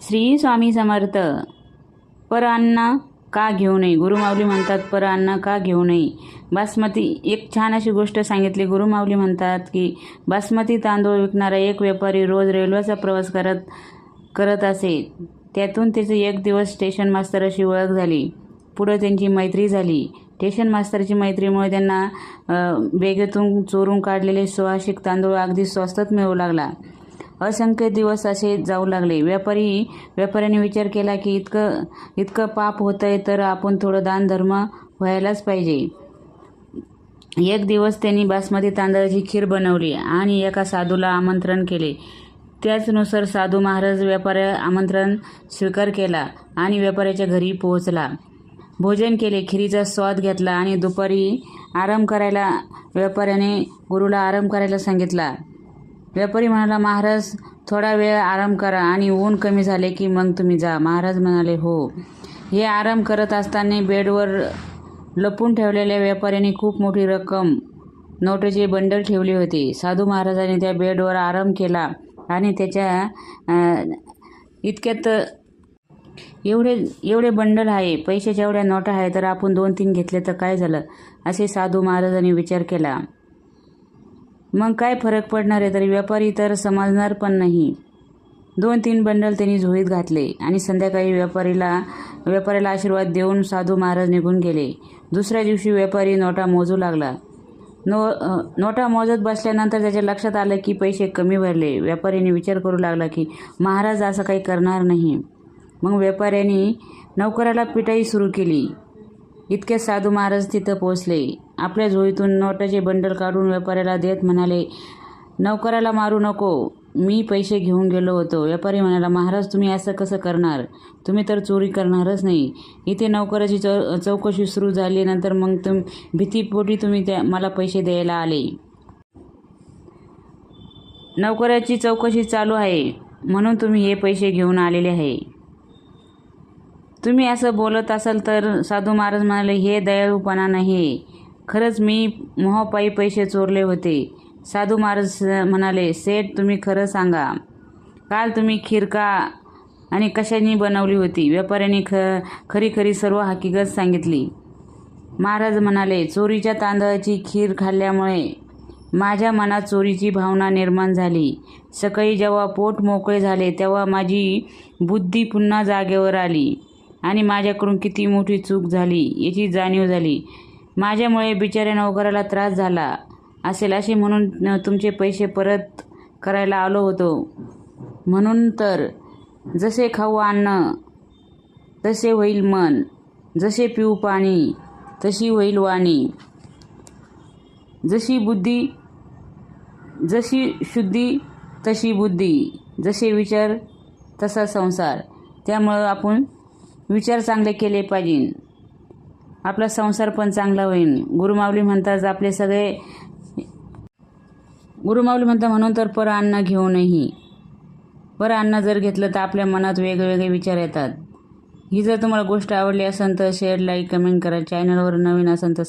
श्री स्वामी समर्थ. पर अन्न का घेऊ नये? गुरुमाऊली म्हणतात पर अन्न का घेऊ नये. बासमती एक छान अशी गोष्ट सांगितली. गुरुमाऊली म्हणतात की बासमती तांदूळ विकणारा एक व्यापारी रोज रेल्वेचा प्रवास करत असे. त्यातून त्याची एक दिवस स्टेशन मास्तर अशी ओळख झाली. पुढे त्यांची मैत्री झाली. स्टेशन मास्तरची मैत्रीमुळे त्यांना बेगेतून चोरून काढलेले सुवासिक तांदूळ अगदी स्वस्तात मिळू लागला. असंख्य दिवस असे जाऊ लागले. व्यापाऱ्याने विचार केला की इतकं पाप होतंय तर आपण थोडं दानधर्म व्हायलाच पाहिजे. एक दिवस त्यांनी बासमती तांदळाची खीर बनवली आणि एका साधूला आमंत्रण केले. त्याचनुसार साधू महाराज व्यापाऱ्या आमंत्रण स्वीकार केला आणि व्यापाऱ्याच्या घरी पोहोचला. भोजन केले, खिरीचा स्वाद घेतला आणि दुपारी आराम करायला व्यापाऱ्याने गुरुला आराम करायला सांगितला. व्यापारी म्हणाला, महाराज थोडा वेळ आराम करा आणि ऊन कमी झाले की मग तुम्ही जा. महाराज म्हणाले, हो. हे आराम करत असताना बेडवर लपून ठेवलेल्या व्यापाऱ्याने खूप मोठी रक्कम नोटाचे बंडल ठेवले होते. साधू महाराजांनी त्या बेडवर आराम केला आणि त्याच्या इतक्यात एवढे बंडल आहे, पैशाच्या एवढ्या नोटा आहे, तर आपण 2-3 घेतले तर काय झालं, असे साधू महाराजांनी विचार केला. मग काय फरक पडणार आहे, तरी व्यापारी तर समजणार पण नाही. 2-3 बंडल त्यांनी झोळीत घातले आणि संध्याकाळी व्यापाऱ्याला आशीर्वाद देऊन साधू महाराज निघून गेले. दुसऱ्या दिवशी व्यापारी नोटा मोजू लागला. नोटा मोजत बसल्यानंतर त्याच्या लक्षात आलं की पैसे कमी भरले. व्यापाऱ्याने विचार करू लागला की महाराज असं काही करणार नाही. मग व्यापाऱ्याने नोकराला पिटाई सुरू केली. इतक्यात साधू महाराज तिथं पोहोचले. आपल्या झोळीतून नोटाचे बंडल काढून व्यापाऱ्याला देत म्हणाले, नोकराला मारू नको, मी पैसे घेऊन गेलो होतो. व्यापारी म्हणाला, महाराज तुम्ही असं कसं करणार, तुम्ही तर चोरी करणारच नाही. इथे नोकराची चौकशी सुरू झाली, नंतर मग भीतीपोटी तुम्ही मला पैसे द्यायला आले. नोकराची चौकशी चालू आहे म्हणून तुम्ही हे पैसे घेऊन आलेले आहे. तुम्ही असं बोलत असाल तर साधू महाराज म्हणाले, हे दयाळूपणा नाही, खरंच मी मोहापायी पैसे चोरले होते. साधू महाराज म्हणाले, सेठ तुम्ही खरं सांगा, काल तुम्ही खीर का आणि कशाने बनवली होती? व्यापाऱ्याने खरी सर्व हकीकत सांगितली. महाराज म्हणाले, चोरीच्या तांदळाची खीर खाल्ल्यामुळे माझ्या मनात चोरीची भावना निर्माण झाली. सकाळी जेव्हा पोट मोकळे झाले तेव्हा माझी बुद्धी पुन्हा जागेवर आली आणि माझ्याकडून किती मोठी चूक झाली याची जाणीव झाली. माझ्यामुळे बिचाऱ्या नोकराला त्रास झाला असेल असे म्हणून तुमचे पैसे परत करायला आलो होतो. म्हणून तर जसे खाऊ अन्न तसे होईल मन, जसे पिऊ पाणी तशी होईल वाणी, जशी शुद्धी तशी बुद्धी, जसे विचार तसा संसार. त्यामुळं आपण विचार चांगले केले पाहिजे, आपला संसार पण चांगला होईल. गुरुमाऊली म्हणतात म्हणून तर पर अन्न घेऊ नये. पर अन्न जर घेतलं तर आपल्या मनात वेगवेगळे विचार येतात. ही जर तुम्हाला गोष्ट आवडली असेल तर शेअर, लाईक, कमेंट करा. चॅनलवर नवीन असेल तर